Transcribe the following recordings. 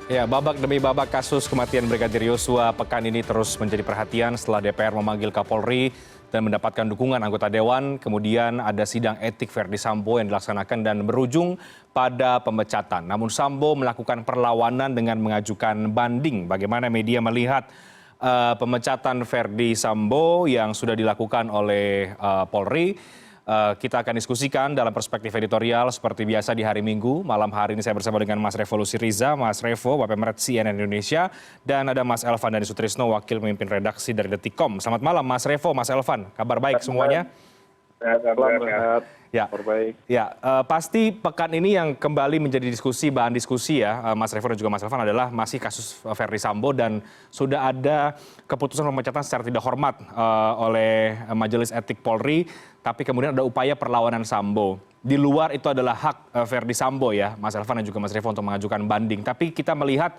Ya, babak demi babak kasus kematian Brigadir Yosua pekan ini terus menjadi perhatian setelah DPR memanggil Kapolri dan mendapatkan dukungan anggota Dewan. Kemudian ada sidang etik Verdi Sambo yang dilaksanakan dan berujung pada pemecatan. Namun Sambo melakukan perlawanan dengan mengajukan banding. Bagaimana media melihat pemecatan Verdi Sambo yang sudah dilakukan oleh Polri? Kita akan diskusikan dalam perspektif editorial seperti biasa di hari Minggu. Malam hari ini saya bersama dengan Mas Revo Lusiriza, Mas Revo, Wapemret CNN Indonesia, dan ada Mas Elvan Dhani Sutrisno, Wakil Pemimpin Redaksi dari Detikcom. Selamat malam Mas Revo, Mas Elvan. Kabar baik semuanya? Sehat. Ya, pasti pekan ini yang kembali menjadi bahan diskusi ya, Mas Revo dan juga Mas Elvan adalah masih kasus Verdi Sambo dan sudah ada keputusan pemecatan secara tidak hormat oleh Majelis Etik Polri, tapi kemudian ada upaya perlawanan Sambo. Di luar itu adalah hak Verdi Sambo ya, Mas Elvan dan juga Mas Revo untuk mengajukan banding. Tapi kita melihat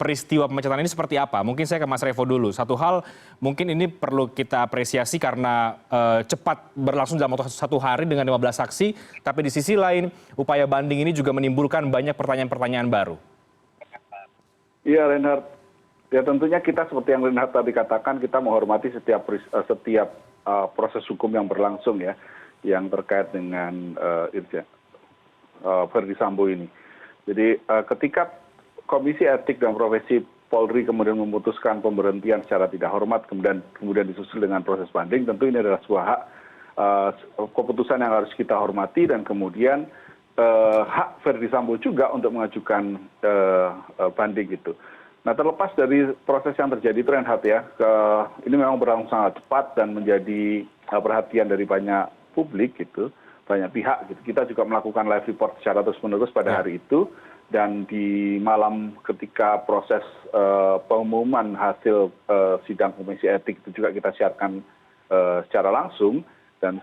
peristiwa pemecatan ini seperti apa? Mungkin saya ke Mas Revo dulu. Satu hal mungkin ini perlu kita apresiasi karena cepat berlangsung dalam waktu satu hari dengan 15 saksi. Tapi di sisi lain upaya banding ini juga menimbulkan banyak pertanyaan-pertanyaan baru. Iya Reinhardt. Ya tentunya kita seperti yang Reinhardt tadi katakan, kita menghormati setiap proses hukum yang berlangsung ya, yang terkait dengan Verdi Sambo ini. Jadi ketika Komisi Etik dan Profesi Polri kemudian memutuskan pemberhentian secara tidak hormat, kemudian disusul dengan proses banding, tentu ini adalah sebuah hak keputusan yang harus kita hormati, dan kemudian hak Verdi Sambo juga untuk mengajukan banding itu. Nah, terlepas dari proses yang terjadi itu Reinhardt ya, ini memang berlangsung sangat cepat dan menjadi perhatian dari banyak publik gitu, banyak pihak gitu. Kita juga melakukan live report secara terus-menerus pada hari itu. Dan di malam ketika proses pengumuman hasil sidang komisi etik itu juga kita siarkan secara langsung, dan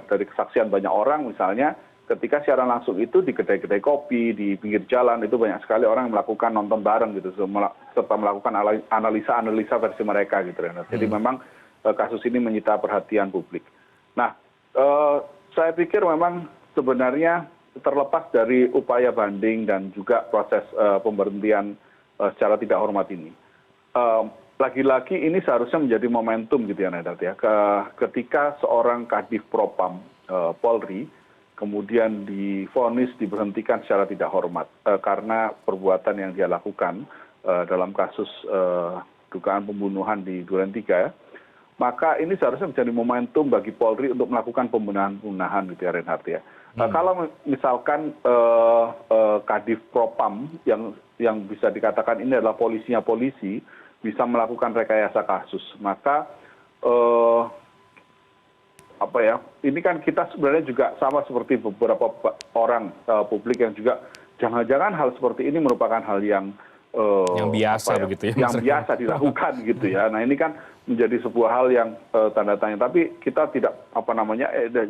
dari kesaksian banyak orang misalnya ketika siaran langsung itu di kedai-kedai kopi, di pinggir jalan itu banyak sekali orang yang melakukan nonton bareng gitu, serta melakukan analisa versi mereka gitu. Jadi memang kasus ini menyita perhatian publik. Nah, saya pikir memang sebenarnya terlepas dari upaya banding dan juga proses pemberhentian secara tidak hormat ini, lagi-lagi ini seharusnya menjadi momentum gitu ya Reinhardt ya, ketika seorang Kadif Propam Polri kemudian divonis diberhentikan secara tidak hormat karena perbuatan yang dia lakukan dalam kasus dugaan pembunuhan di Duren 3 ya. Maka ini seharusnya menjadi momentum bagi Polri untuk melakukan pembenahan gitu ya Reinhardt ya. Kalau misalkan Kadif Propam yang bisa dikatakan ini adalah polisinya polisi bisa melakukan rekayasa kasus, maka ini kan kita sebenarnya juga sama seperti beberapa orang publik yang juga jangan-jangan hal seperti ini merupakan hal yang biasa begitu ya, yang biasa dilakukan gitu ya. Nah ini kan menjadi sebuah hal yang tanda tanya, tapi kita tidak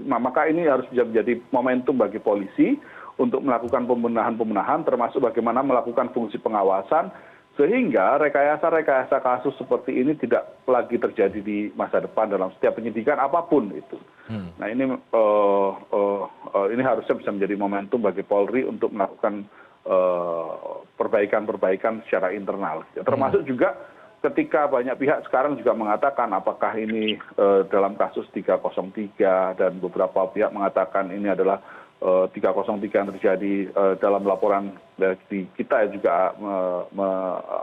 maka ini harus bisa menjadi momentum bagi polisi untuk melakukan pembenahan termasuk bagaimana melakukan fungsi pengawasan sehingga rekayasa kasus seperti ini tidak lagi terjadi di masa depan dalam setiap penyidikan apapun itu. Nah ini harusnya bisa menjadi momentum bagi Polri untuk melakukan perbaikan secara internal. Termasuk juga ketika banyak pihak sekarang juga mengatakan apakah ini dalam kasus 303 dan beberapa pihak mengatakan ini adalah 303 yang terjadi dalam laporan dari kita juga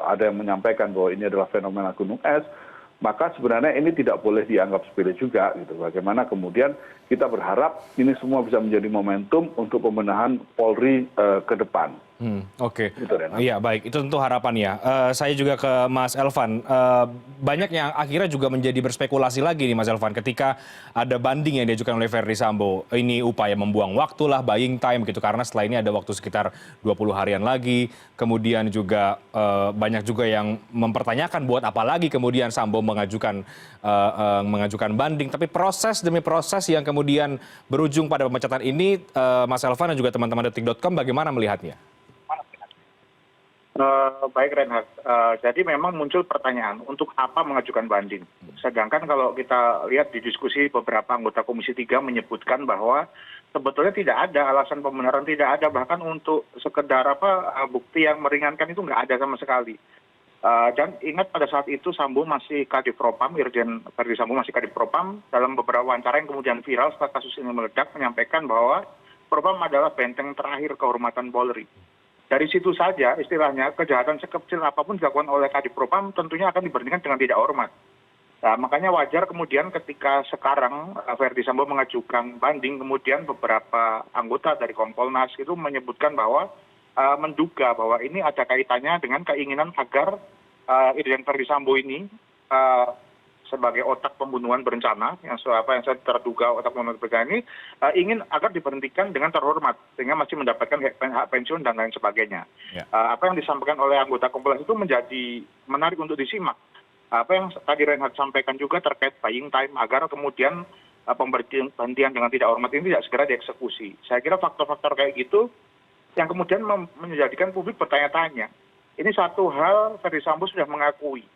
ada yang menyampaikan bahwa ini adalah fenomena gunung es, maka sebenarnya ini tidak boleh dianggap sepele juga gitu. Bagaimana kemudian kita berharap ini semua bisa menjadi momentum untuk pembenahan Polri ke depan. Oke. Iya baik, itu tentu harapannya. Saya juga ke Mas Elvan. Banyak yang akhirnya juga menjadi berspekulasi lagi nih Mas Elvan, ketika ada banding yang diajukan oleh Verdi Sambo. Ini upaya membuang waktu lah, buying time gitu, karena setelah ini ada waktu sekitar 20 harian lagi. Kemudian juga banyak juga yang mempertanyakan buat apa lagi kemudian Sambo mengajukan banding. Tapi proses demi proses yang kemudian berujung pada pemecatan ini, Mas Elvan dan juga teman-teman Detik.com bagaimana melihatnya? Baik Reinhardt, jadi memang muncul pertanyaan untuk apa mengajukan banding. Sedangkan kalau kita lihat di diskusi beberapa anggota Komisi 3 menyebutkan bahwa sebetulnya tidak ada alasan pembenaran, tidak ada bahkan untuk sekedar bukti yang meringankan itu nggak ada sama sekali. Dan ingat pada saat itu Sambo masih Kadif Propam, Irjen Verdi Sambo masih Kadif Propam, dalam beberapa wawancara yang kemudian viral setelah kasus ini meledak menyampaikan bahwa Propam adalah benteng terakhir kehormatan Polri. Dari situ saja istilahnya kejahatan sekecil apapun dilakukan oleh Kadif Propam tentunya akan diberhentikan dengan tidak hormat. Nah, makanya wajar kemudian ketika sekarang Verdi Sambo mengajukan banding, kemudian beberapa anggota dari Kompolnas itu menyebutkan bahwa menduga bahwa ini ada kaitannya dengan keinginan agar Irjen Verdi Sambo ini sebagai otak pembunuhan berencana yang saya terduga otak pembunuhan berencana ini ingin agar diberhentikan dengan terhormat sehingga masih mendapatkan hak pensiun dan lain sebagainya. Apa yang disampaikan oleh anggota Kompolnas itu menjadi menarik untuk disimak. Apa yang tadi Reinhardt sampaikan juga terkait buying time agar kemudian pemberhentian dengan tidak hormat ini tidak segera dieksekusi. Saya kira faktor-faktor kayak gitu yang kemudian menjadikan publik bertanya-tanya. Ini satu hal Verdi Sambo sudah mengakui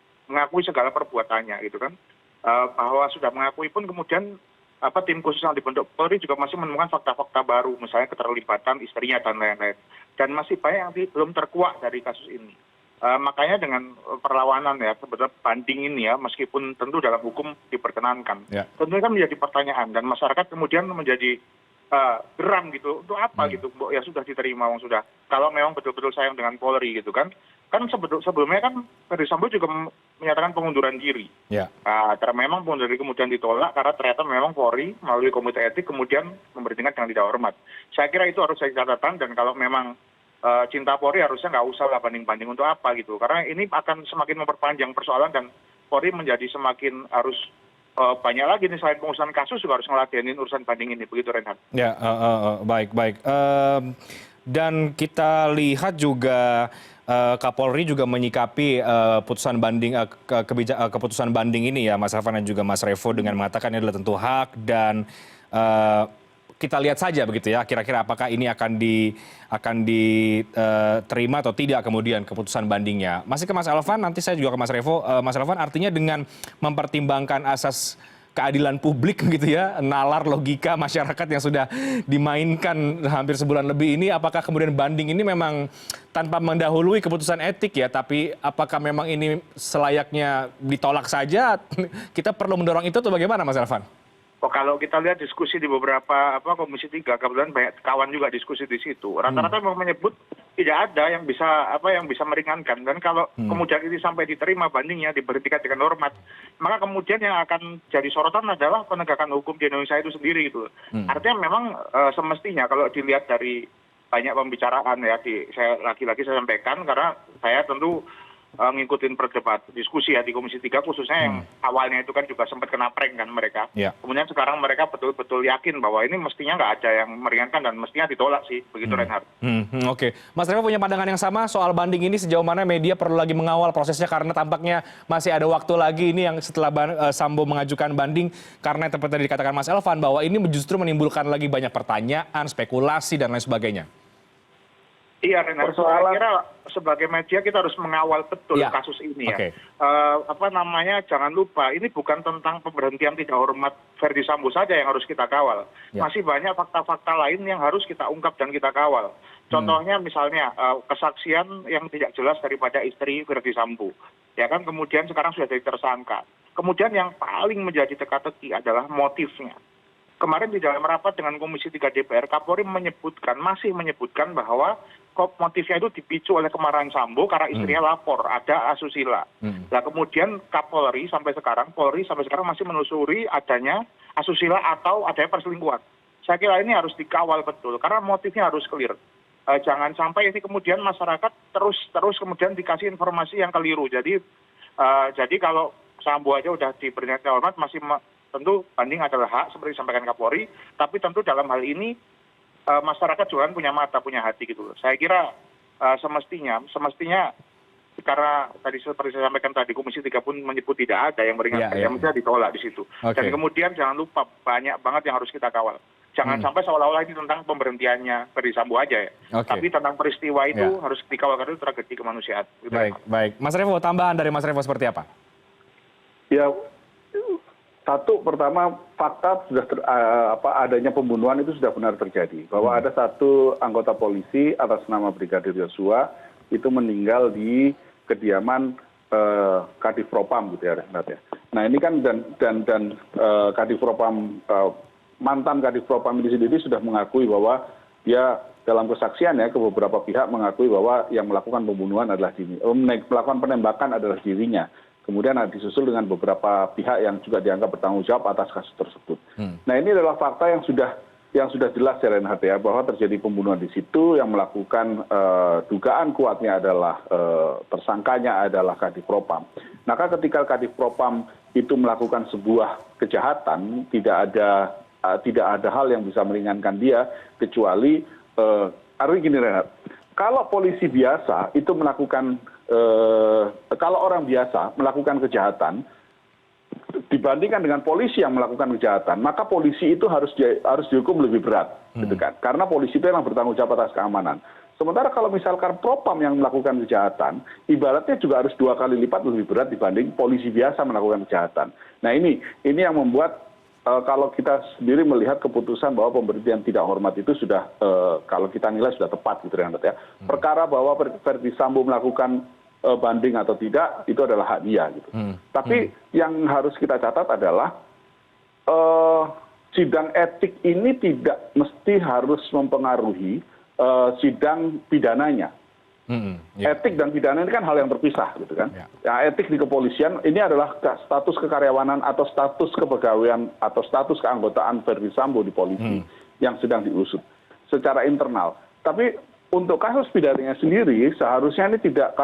segala perbuatannya gitu kan, bahwa sudah mengakui pun kemudian tim khusus yang dibentuk Polri juga masih menemukan fakta-fakta baru, misalnya keterlibatan istrinya dan lain-lain, dan masih banyak yang belum terkuak dari kasus ini. Makanya dengan perlawanan ya sebetulnya banding ini ya, meskipun tentu dalam hukum diperkenankan, tentunya kan menjadi pertanyaan dan masyarakat kemudian menjadi geram gitu, untuk apa gitu, ya sudah diterima, sudah kalau memang betul-betul sayang dengan Polri gitu kan sebelumnya kan Verdi Sambo juga menyatakan pengunduran diri. Karena memang pengunduran diri kemudian ditolak karena ternyata memang Polri melalui komite etik kemudian memberhentikan dengan tidak hormat. Saya kira itu harus jadi catatan, dan kalau memang cinta Polri harusnya nggak usah lah banding-banding, untuk apa gitu, karena ini akan semakin memperpanjang persoalan dan Polri menjadi semakin harus banyak lagi nih, selain pengusutan kasus juga harus ngeladenin urusan banding ini, begitu Reinhardt. Ya, baik. Dan kita lihat juga Kapolri juga menyikapi putusan banding keputusan banding ini ya, Mas Elvan dan juga Mas Revo, dengan mengatakan ini adalah tentu hak, dan kita lihat saja begitu ya, kira-kira apakah ini akan diterima atau tidak kemudian keputusan bandingnya. Masih ke Mas Elvan, nanti saya juga ke Mas Revo. Mas Elvan, artinya dengan mempertimbangkan asas keadilan publik gitu ya, nalar logika masyarakat yang sudah dimainkan hampir sebulan lebih ini, apakah kemudian banding ini memang tanpa mendahului keputusan etik ya, tapi apakah memang ini selayaknya ditolak saja? Kita perlu mendorong itu atau bagaimana, Mas Elvan? Kalau kita lihat diskusi di beberapa Komisi 3, kebetulan banyak kawan juga diskusi di situ. Rata-rata memang menyebut tidak ada yang bisa meringankan. Dan kalau kemudian ini sampai diterima bandingnya, diberhentikan dengan hormat, maka kemudian yang akan jadi sorotan adalah penegakan hukum di Indonesia itu sendiri gitu. Artinya memang semestinya kalau dilihat dari banyak pembicaraan ya, saya lagi-lagi saya sampaikan karena saya tentu ngikutin diskusi ya di Komisi 3 khususnya yang awalnya itu kan juga sempat kena prank kan mereka. Kemudian sekarang mereka betul-betul yakin bahwa ini mestinya nggak ada yang meringankan dan mestinya ditolak sih, begitu Reinhardt. Oke. Mas Revo punya pandangan yang sama soal banding ini, sejauh mana media perlu lagi mengawal prosesnya, karena tampaknya masih ada waktu lagi ini yang setelah Sambo mengajukan banding, karena seperti tadi dikatakan Mas Elvan bahwa ini justru menimbulkan lagi banyak pertanyaan, spekulasi dan lain sebagainya. Iya, Reinhardt. Saya kira sebagai media kita harus mengawal betul kasus ini ya. Jangan lupa ini bukan tentang pemberhentian tidak hormat Verdi Sambo saja yang harus kita kawal. Masih banyak fakta-fakta lain yang harus kita ungkap dan kita kawal. Contohnya misalnya kesaksian yang tidak jelas daripada istri Verdi Sambo. Ya kan, kemudian sekarang sudah jadi tersangka. Kemudian yang paling menjadi teka-teki adalah motifnya. Kemarin di dalam rapat dengan Komisi 3 DPR, Kapolri masih menyebutkan bahwa motifnya itu dipicu oleh kemarahan Sambo karena istrinya lapor ada asusila. Nah kemudian Polri sampai sekarang masih menelusuri adanya asusila atau adanya perselingkuhan. Saya kira ini harus dikawal betul karena motifnya harus clear. Jangan sampai ini kemudian masyarakat terus kemudian dikasih informasi yang keliru. Jadi kalau Sambo aja udah diberhentikan hormat, tentu banding adalah hak seperti disampaikan Kapolri, tapi tentu dalam hal ini masyarakat juga kan punya mata, punya hati gitu loh. Saya kira semestinya karena tadi seperti saya sampaikan tadi Komisi 3 pun menyebut tidak ada yang meringankan, yang mestinya ditolak di situ. Dan kemudian jangan lupa banyak banget yang harus kita kawal. Jangan sampai seolah-olah ini tentang pemberhentiannya Ferdi Sambo aja ya. Oke. Tapi tentang peristiwa itu harus dikawal karena itu tragedi kemanusiaan. Gitu, Baik, baik. Mas Revo, tambahan dari Mas Revo seperti apa? Ya, satu pertama fakta sudah adanya pembunuhan itu sudah benar terjadi. Bahwa ada satu anggota polisi atas nama Brigadir Yosua itu meninggal di kediaman Kadif Propam gitu ya, Renat ya. Nah ini kan dan Kadif Propam mantan Kadif Propam ini sendiri sudah mengakui bahwa dia dalam kesaksiannya ke beberapa pihak mengakui bahwa yang melakukan pembunuhan adalah melakukan penembakan adalah dirinya. Kemudian disusul dengan beberapa pihak yang juga dianggap bertanggung jawab atas kasus tersebut. Nah ini adalah fakta yang sudah jelas ya Reinhardt ya, bahwa terjadi pembunuhan di situ, yang melakukan dugaan kuatnya adalah tersangkanya adalah Kadif Propam. Maka ketika Kadif Propam itu melakukan sebuah kejahatan, tidak ada hal yang bisa meringankan dia kecuali artinya gini Reinhardt, kalau polisi biasa itu melakukan kalau orang biasa melakukan kejahatan dibandingkan dengan polisi yang melakukan kejahatan, maka polisi itu harus dihukum lebih berat, gitu kan? Karena polisi itu yang bertanggung jawab atas keamanan. Sementara kalau misalkan propam yang melakukan kejahatan, ibaratnya juga harus 2 kali lipat lebih berat dibanding polisi biasa melakukan kejahatan. Nah ini yang membuat kalau kita sendiri melihat keputusan bahwa pemberhentian tidak hormat itu sudah kalau kita nilai sudah tepat gitu ya. Perkara bahwa Ferdi Sambo melakukan banding atau tidak itu adalah hak dia gitu. Tapi yang harus kita catat adalah sidang etik ini tidak mesti harus mempengaruhi sidang pidananya. Etik dan pidana ini kan hal yang terpisah gitu kan. Ya, etik di kepolisian ini adalah status kekaryawanan atau status kepegawaian atau status keanggotaan Ferdi Sambo di polisi yang sedang diusut secara internal. Tapi untuk kasus pidananya sendiri seharusnya ini tidak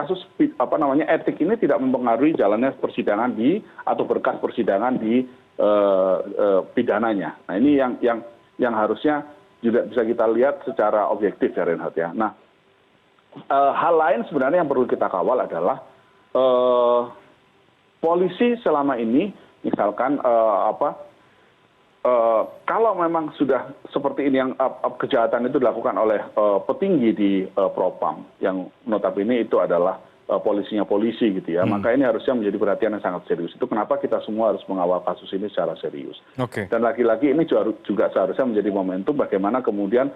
etik ini tidak mempengaruhi jalannya persidangan atau berkas persidangan di pidananya. Nah ini yang harusnya juga bisa kita lihat secara objektif ya Reinhardt ya. Nah hal lain sebenarnya yang perlu kita kawal adalah polisi selama ini misalkan kalau memang sudah seperti ini yang kejahatan itu dilakukan oleh petinggi di Propam yang notabene itu adalah polisinya polisi gitu ya, maka ini harusnya menjadi perhatian yang sangat serius. Itu kenapa kita semua harus mengawal kasus ini secara serius. Dan lagi-lagi ini juga seharusnya menjadi momentum bagaimana kemudian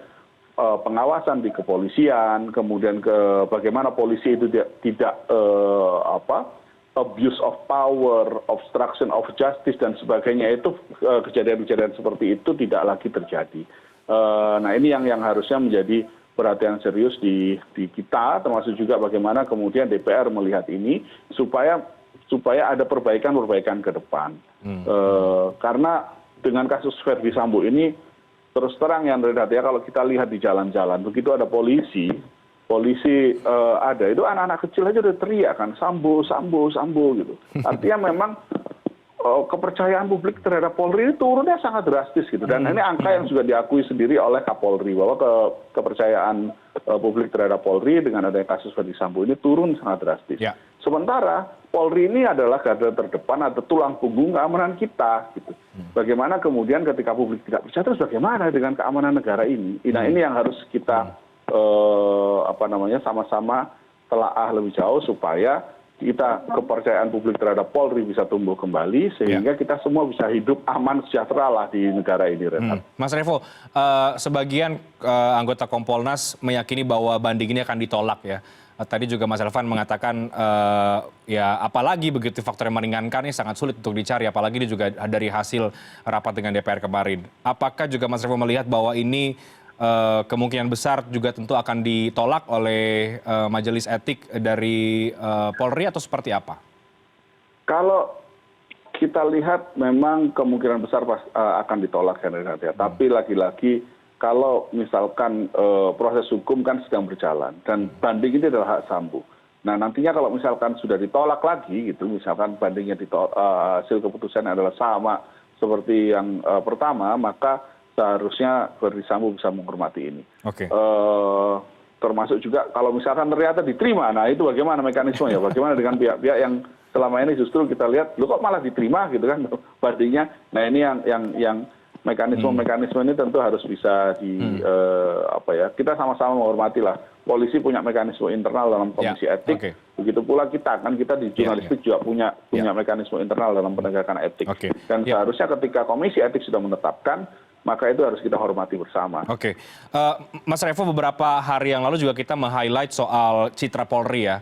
pengawasan di kepolisian, kemudian bagaimana polisi itu tidak abuse of power, obstruction of justice dan sebagainya, itu kejadian-kejadian seperti itu tidak lagi terjadi. Nah ini yang harusnya menjadi perhatian serius di kita, termasuk juga bagaimana kemudian DPR melihat ini supaya ada perbaikan ke depan. Karena dengan kasus Ferdi Sambo ini terus terang yang Reinhardt ya, kalau kita lihat di jalan-jalan begitu ada polisi ada itu anak-anak kecil aja udah teriak kan Sambo gitu. Artinya memang kepercayaan publik terhadap Polri ini turunnya sangat drastis gitu, dan ini angka yang juga diakui sendiri oleh Kapolri bahwa kepercayaan publik terhadap Polri dengan adanya kasus Ferdi Sambo ini turun sangat drastis. Sementara Polri ini adalah garda terdepan atau tulang punggung keamanan kita gitu. Bagaimana kemudian ketika publik tidak percaya, terus bagaimana dengan keamanan negara ini? Nah ini yang harus kita sama-sama telaah lebih jauh supaya kita kepercayaan publik terhadap Polri bisa tumbuh kembali sehingga kita semua bisa hidup aman sejahtera lah di negara ini. Mas Revo, sebagian anggota Kompolnas meyakini bahwa banding ini akan ditolak ya. Tadi juga Mas Elvan mengatakan ya apalagi begitu faktor yang meringankan ini sangat sulit untuk dicari, apalagi ini juga dari hasil rapat dengan DPR kemarin. Apakah juga Mas Revo melihat bahwa ini kemungkinan besar juga tentu akan ditolak oleh majelis etik dari Polri atau seperti apa? Kalau kita lihat memang kemungkinan besar akan ditolak ya. Tapi lagi-lagi kalau misalkan proses hukum kan sedang berjalan dan banding ini adalah hak Sambo. Nah nantinya kalau misalkan sudah ditolak lagi gitu, misalkan bandingnya hasil keputusan adalah sama seperti yang pertama, maka seharusnya Ferdi Sambo bisa menghormati ini. Termasuk juga kalau misalkan ternyata diterima, nah itu bagaimana mekanismenya? Bagaimana dengan pihak-pihak yang selama ini justru kita lihat, loh kok malah diterima gitu kan bandingnya? Nah ini yang mekanisme ini tentu harus bisa kita sama-sama menghormati lah. Polisi punya mekanisme internal dalam komisi etik, begitu pula kita di jurnalistik juga punya mekanisme internal dalam penegakan etik. Dan seharusnya ketika komisi etik sudah menetapkan, maka itu harus kita hormati bersama. Oke, Mas Revo, beberapa hari yang lalu juga kita meng-highlight soal citra Polri ya,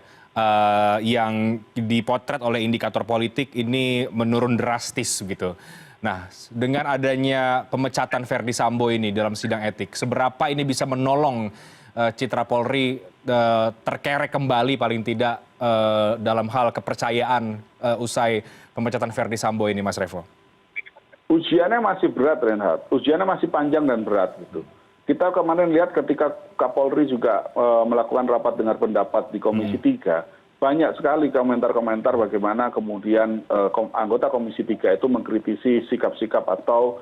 yang dipotret oleh indikator politik ini menurun drastis gitu. Nah, dengan adanya pemecatan Verdi Sambo ini dalam sidang etik, seberapa ini bisa menolong citra Polri terkerek kembali paling tidak dalam hal kepercayaan usai pemecatan Verdi Sambo ini, Mas Revo? Ujiannya masih berat, Reinhardt. Ujiannya masih panjang dan berat gitu. Kita kemarin lihat ketika Kapolri juga melakukan rapat dengar pendapat di Komisi 3, banyak sekali komentar-komentar bagaimana kemudian anggota Komisi 3 itu mengkritisi sikap-sikap atau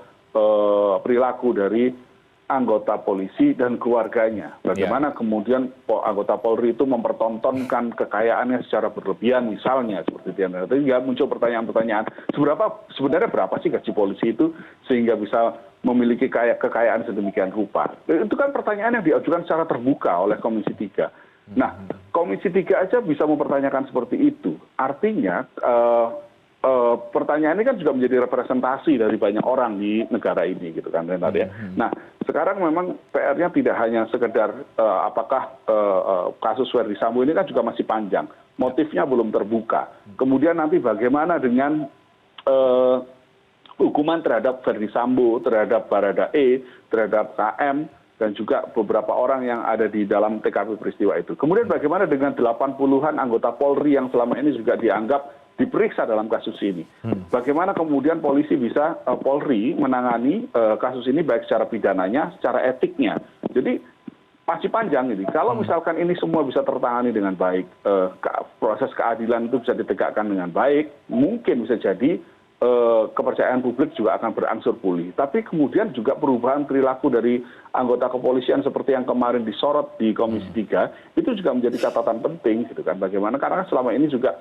perilaku dari anggota polisi dan keluarganya. Bagaimana kemudian anggota Polri itu mempertontonkan kekayaannya secara berlebihan misalnya seperti itu. Tapi muncul pertanyaan-pertanyaan, sebenarnya berapa sih gaji polisi itu sehingga bisa memiliki kekayaan sedemikian rupa. Itu kan pertanyaan yang diajukan secara terbuka oleh Komisi 3. Nah, Komisi 3 aja bisa mempertanyakan seperti itu. Artinya pertanyaan ini kan juga menjadi representasi dari banyak orang di negara ini gitu kan, Renat ya. Nah, sekarang memang PR-nya tidak hanya sekedar apakah kasus Verdi Sambo ini kan juga masih panjang. Motifnya belum terbuka. Kemudian nanti bagaimana dengan hukuman terhadap Verdi Sambo, terhadap Baradae, terhadap KM, dan juga beberapa orang yang ada di dalam TKP peristiwa itu. Kemudian bagaimana dengan 80-an anggota Polri yang selama ini juga dianggap diperiksa dalam kasus ini. Bagaimana kemudian Polri menangani kasus ini baik secara pidananya, secara etiknya. Jadi masih panjang ini. Kalau misalkan ini semua bisa tertangani dengan baik, proses keadilan itu bisa ditegakkan dengan baik, mungkin bisa jadi kepercayaan publik juga akan berangsur pulih. Tapi kemudian juga perubahan perilaku dari anggota kepolisian seperti yang kemarin disorot di Komisi 3 itu juga menjadi catatan penting gitu kan. Bagaimana karena selama ini juga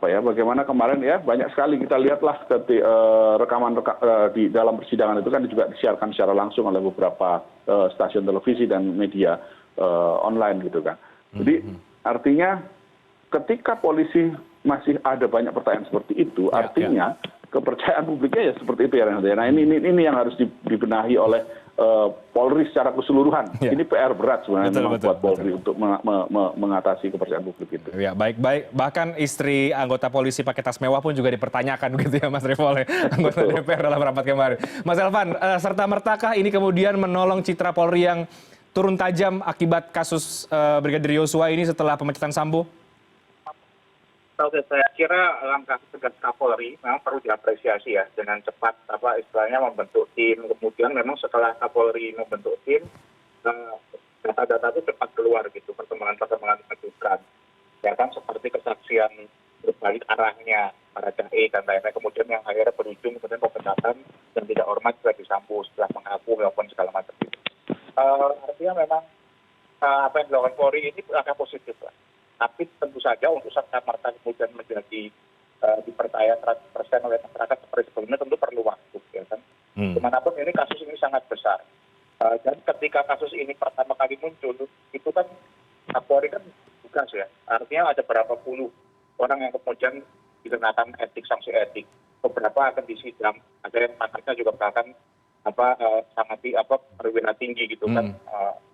bagaimana kemarin ya banyak sekali kita lihatlah rekaman di dalam persidangan itu kan juga disiarkan secara langsung oleh beberapa stasiun televisi dan media online gitu kan. Jadi artinya ketika polisi masih ada banyak pertanyaan seperti itu, artinya kepercayaan publiknya ya seperti itu ya. Nah ini yang harus dibenahi oleh Polri secara keseluruhan. Ini PR berat sebenarnya buat Polri untuk mengatasi kepercayaan publik itu. Ya, baik. Bahkan istri anggota polisi pakai tas mewah pun juga dipertanyakan gitu ya, Mas Revo, oleh anggota DPR dalam rapat kemarin. Mas Elvan, serta-mertakah ini kemudian menolong citra Polri yang turun tajam akibat kasus Brigadir Yosua ini setelah pemecatan Sambo? Oke, saya kira langkah tegas Kapolri memang perlu diapresiasi ya dengan cepat istilahnya membentuk tim. Kemudian memang setelah Kapolri membentuk tim, data-data itu cepat keluar gitu, perkembangan-perkembangan menunjukkan. Ya kan seperti kesaksian berbalik arahnya para dae dan lain-lain. Kemudian yang akhirnya berujung kemudian pemecatan dan tidak hormat Verdi Sambo setelah mengaku maupun segala macam itu. Artinya memang apa yang dilakukan Polri ini agak positif lah. Tapi tentu saja untuk serta-merta kemudian menjadi dipercaya 100% oleh masyarakat seperti sebelumnya tentu perlu waktu, ya kan. Dimanapun ini kasus ini sangat besar. Dan ketika kasus ini pertama kali muncul, itu kan Kapolri kan tugas ya. Artinya ada berapa puluh orang yang kemudian dikenakan sanksi etik. Beberapa akan disidang, ada yang mantannya juga bahkan sangat perwira tinggi gitu kan,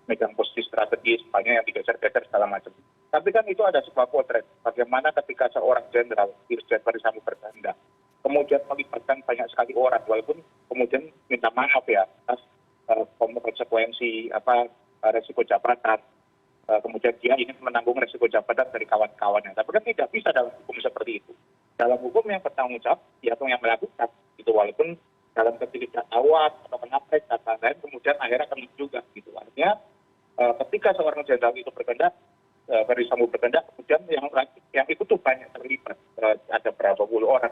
megang posisi strategis, banyak yang digeser-geser segala macam. Tapi kan itu ada sebuah potret bagaimana ketika seorang jenderal Irjen Verdi Sambo bertindak, kemudian melibatkan banyak sekali orang, walaupun kemudian minta maaf ya atas konsekuensi resiko jabatan, kemudian dia ingin menanggung resiko jabatan dari kawan-kawannya. Tapi kan tidak bisa dalam hukum seperti itu. Dalam hukum yang bertanggung jawab, ya yang melakukan itu, walaupun dalam ketidaktahuan atau menapres dan lain-lain, kemudian akhirnya kena juga gitu. Artinya ketika seorang jenderal itu bertindak, Verdi Sambo bertindak, kemudian yang ikut tuh banyak terlibat, ada berapa puluh orang.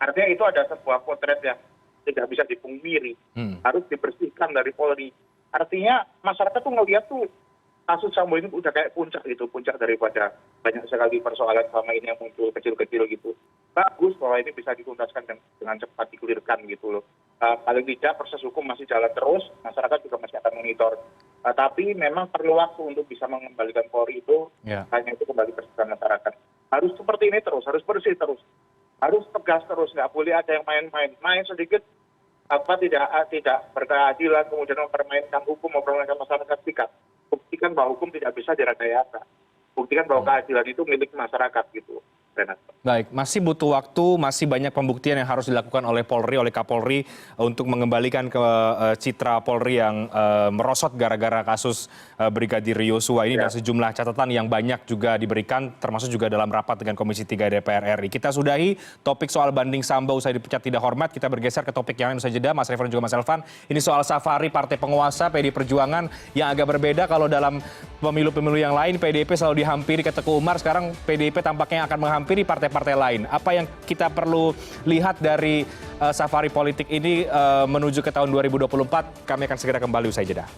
Artinya itu ada sebuah potret yang tidak bisa dipungkiri, harus dibersihkan dari Polri. Artinya masyarakat tuh ngelihat tuh kasus Sambo ini udah kayak puncak gitu, puncak daripada banyak sekali persoalan selama ini yang muncul kecil-kecil gitu. Bagus bahwa ini bisa dituntaskan dengan cepat, dikelirkan gitu loh. Paling tidak proses hukum masih jalan terus, masyarakat juga masih akan monitor. Tapi memang perlu waktu untuk bisa mengembalikan Polri itu, hanya itu kembali kesadaran masyarakat. Harus seperti ini terus, harus bersih terus, harus tegas terus, nggak boleh ada yang main sedikit tidak berkeadilan, kemudian mempermainkan hukum, mempermainkan masyarakat. Buktikan bahwa hukum tidak bisa direkayasa. Buktikan bahwa keadilan itu milik masyarakat gitu, Renat. Baik, masih butuh waktu, masih banyak pembuktian yang harus dilakukan oleh Polri, oleh Kapolri untuk mengembalikan ke citra Polri yang merosot gara-gara kasus Brigadir Yosua ini dan sejumlah catatan yang banyak juga diberikan, termasuk juga dalam rapat dengan Komisi 3 DPR RI. Kita sudahi topik soal banding Sambo usai dipecat tidak hormat, kita bergeser ke topik yang lain usai jeda, Mas Revo dan juga Mas Elvan. Ini soal safari partai penguasa PDI Perjuangan yang agak berbeda kalau dalam pemilu-pemilu yang lain PDIP selalu dihampiri ke Teguh Umar, sekarang PDIP tampaknya akan menghampiri partai-partai lain. Apa yang kita perlu lihat dari safari politik ini menuju ke tahun 2024? Kami akan segera kembali usai jeda.